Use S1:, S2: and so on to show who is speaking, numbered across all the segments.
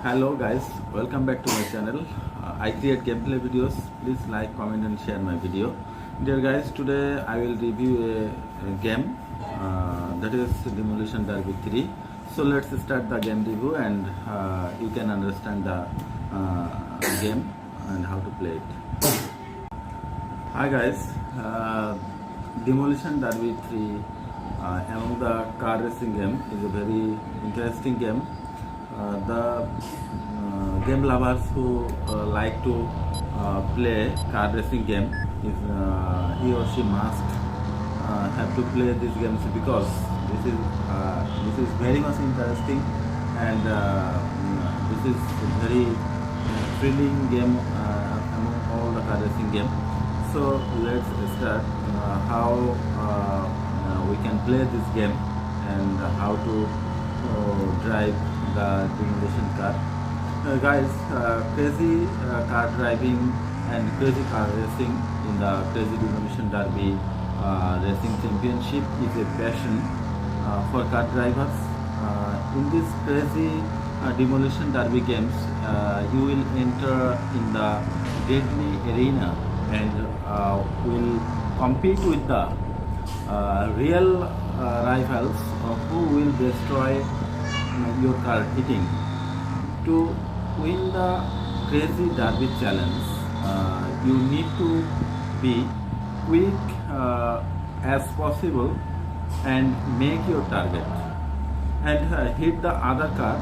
S1: Hello guys, welcome back to my channel. I create gameplay videos. Please like, comment and share my video. Dear guys, today I will review a game that is Demolition Derby 3. So let's start the game review and you can understand the game and how to play it. Hi guys, Demolition Derby 3 among the car racing game is a very interesting game. The game lovers who like to play car racing game is he or she must have to play these games because this is very much interesting and this is very thrilling game among all the car racing game. So let's start how we can play this game and how to drive the demolition car. Guys, crazy car driving and crazy car racing in the Crazy Demolition Derby Racing Championship is a passion for car drivers. In this crazy demolition derby games, you will enter in the deadly arena and will compete with the real rivals who will destroy your car hitting. To win the crazy derby challenge, you need to be quick as possible and make your target and hit the other car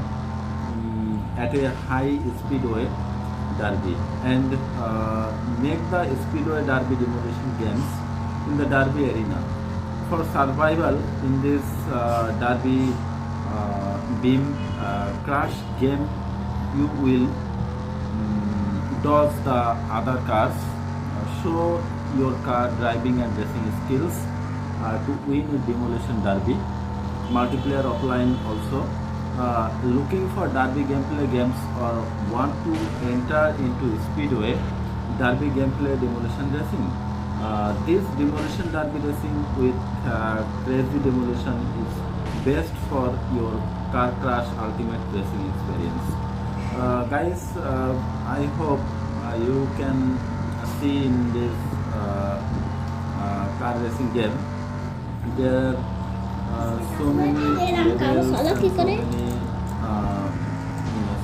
S1: at a high speedway derby and make the speedway derby demolition games in the derby arena. For survival in this derby beam crash game, you will dodge the other cars, show your car driving and racing skills to win a demolition derby. Multiplayer offline also. Looking for derby gameplay games or want to enter into speedway derby gameplay demolition racing. This demolition derby racing with crazy demolition is best for your car crash ultimate racing experience. Guys, I hope you can see in this car racing game there are so many levels,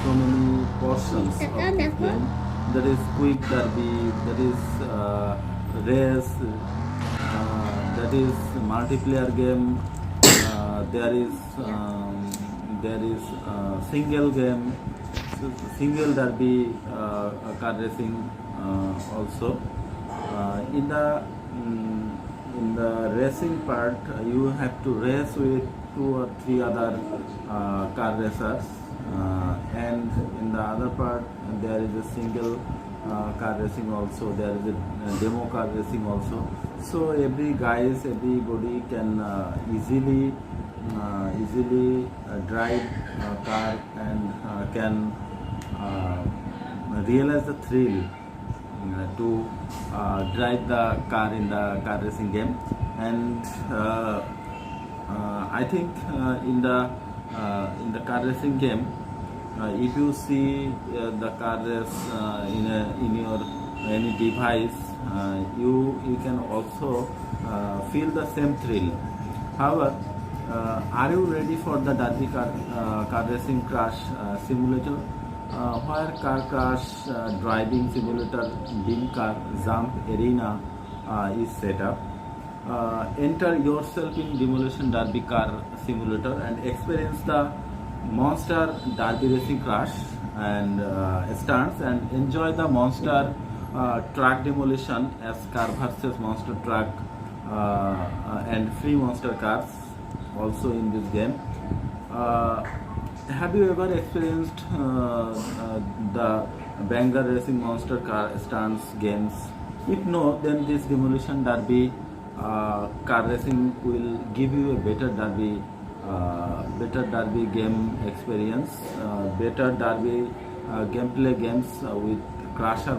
S1: so many portions of this game. There is quick derby, there is race, that is multiplayer game, there is single game, single derby car racing also. In the racing part, you have to race with 2 or 3 other car racers, and in the other part there is a single car racing also, there is a demo car racing also. So everybody can easily drive a car and can realize the thrill to drive the car in the car racing game. And I think in the car racing game, if you see the car race in your any device, you can also feel the same thrill. However, are you ready for the derby car racing crash simulator, where car crash driving simulator beam car jump arena is set up? Enter yourself in demolition derby car simulator and experience the monster derby racing crash and stunts and enjoy the monster truck demolition as car versus monster truck and free monster cars also in this game. Have you ever experienced the banger racing monster car stunts games? If no, then this demolition derby car racing will give you a better derby game experience, better derby gameplay games with crusher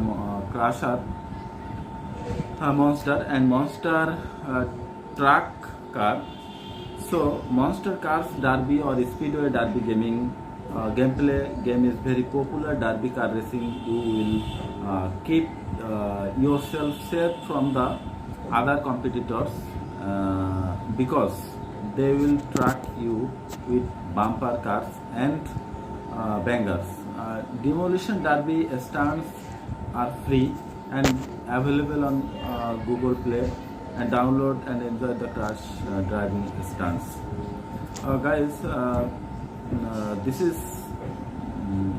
S1: monster and monster truck car. So monster cars derby or speedway derby gaming gameplay game is very popular derby car racing. You will keep yourself safe from the other competitors because they will track you with bumper cars and bangers. Demolition derby stunts are free and available on Google Play, and download and enjoy the crash driving stunts. Guys, this is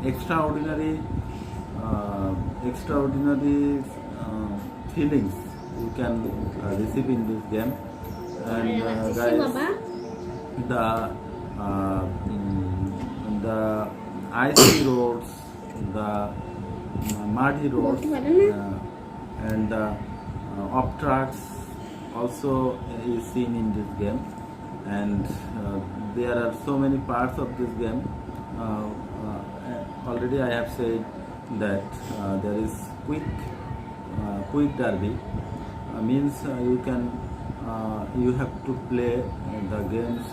S1: extraordinary feelings you can receive in this game. And guys, the icy roads, the muddy roads, and the off tracks also is seen in this game. And there are so many parts of this game. Already I have said that there is quick derby. Means you have to play the games.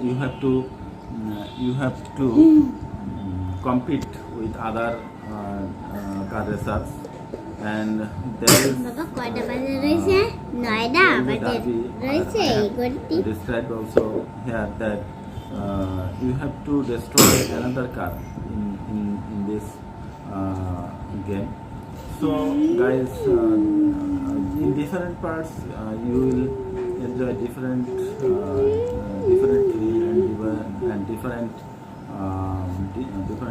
S1: You have to compete with other car racers, and there is described also here that you have to destroy another car in this game. So guys, in different parts you will enjoy different thrill and different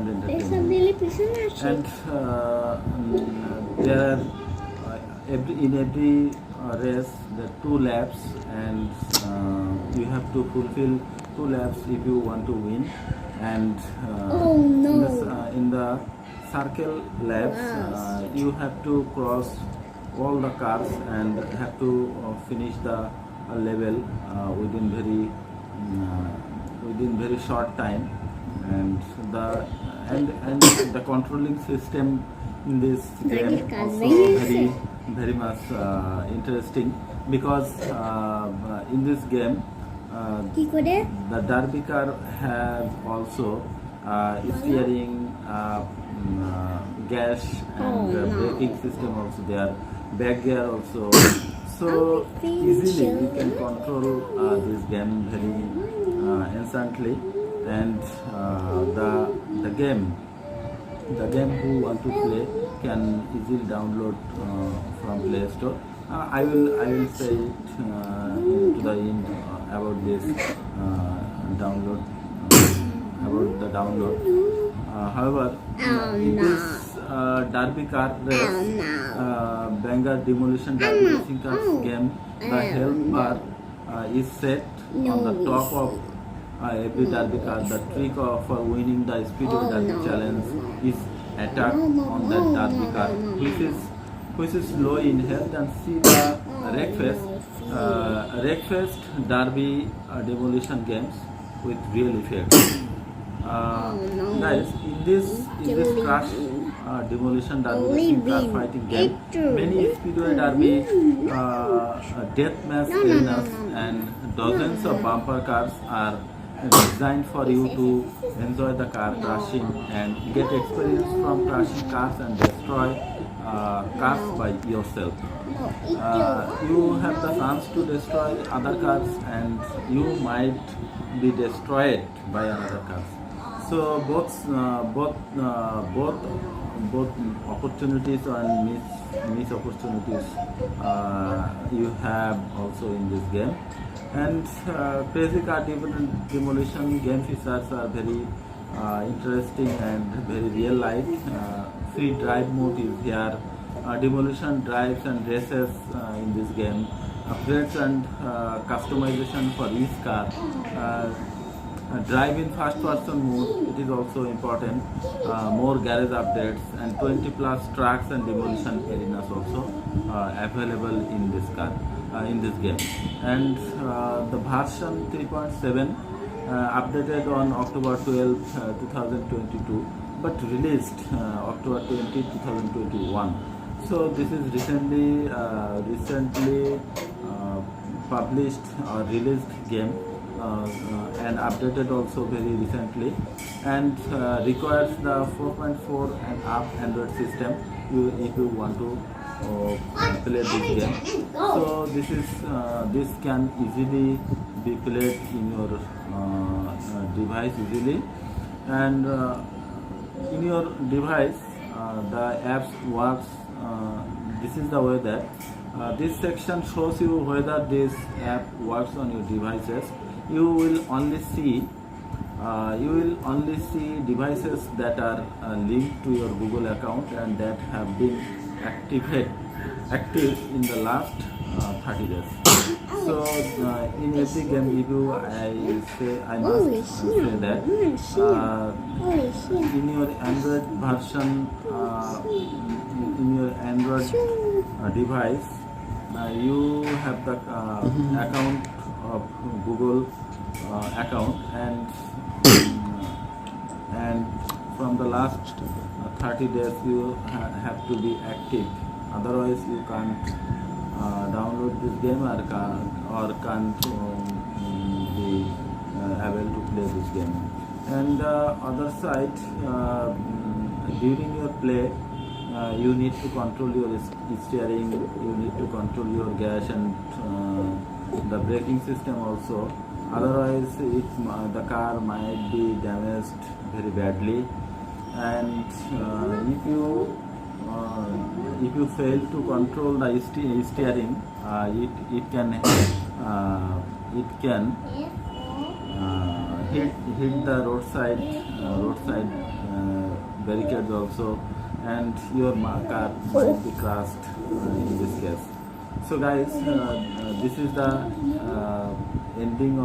S1: entertainment. And there are in every race there are 2 laps, and you have to fulfill 2 laps if you want to win. And in the circle laps, you have to cross all the cars and have to finish the level within very short time. And the controlling system in this game also very much interesting, because in this game the derby car has also steering, gas and braking system also there, back gear also. So easily you can control this game very instantly. And the game who want to play can easily download from Play Store. I will say it to the end about this download, about the download. However, in this derby car race, banger demolition derby racing cars game, the health bar is set on the top of every derby car. The trick for winning the speedway derby challenge is attack on that derby car, which is low in health. And see the Wreckfest derby demolition games with real effects. Guys, in this crash demolition derby racing car fighting game, many speedway derby deathmatch arenas and dozens of bumper cars are designed for you to enjoy the car crashing and get experience from crashing cars and destroy cars by yourself. You have the chance to destroy other cars, and you might be destroyed by another cars. So both opportunities and miss opportunities you have also in this game. And crazy car demolition game features are very interesting and very real life. Free drive mode is here. Demolition drives and races in this game. Upgrades and customization for each car. Drive in first person mode, it is also important. More garage updates and 20 plus tracks and demolition arenas also available in this car, in this game. And the version 3.7 updated on October 12, 2022, but released October 20, 2021. So this is recently published or released game. and updated also very recently, and requires the 4.4 and up Android system if you want to play this game. So this can easily be played in your device easily, and in your device the apps works. This is the way that this section shows you whether this app works on your devices. You will only see devices that are linked to your Google account and that have been active in the last 30 days. So in every game review I must say that in your Android version, in your Android device, you have the account of Google account, and from the last 30 days you have to be active, otherwise you can't download this game or can't be able to play this game. And other side, during your play you need to control your steering, you need to control your gas and the braking system also, otherwise the car might be damaged very badly. And if you fail to control the steering, it can hit the roadside barricades also, and your car might be crashed in this case. So guys, this is the ending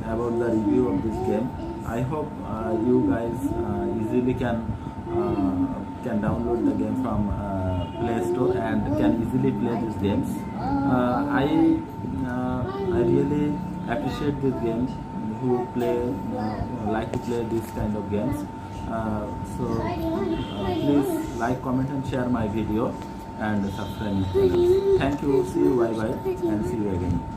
S1: about the review of this game. I hope you guys easily can download the game from Play Store and can easily play these games. I really appreciate these games who like to play this kind of games. So please like, comment and share my video and subscribe my channel. Thank you, see you, bye bye, and see you again.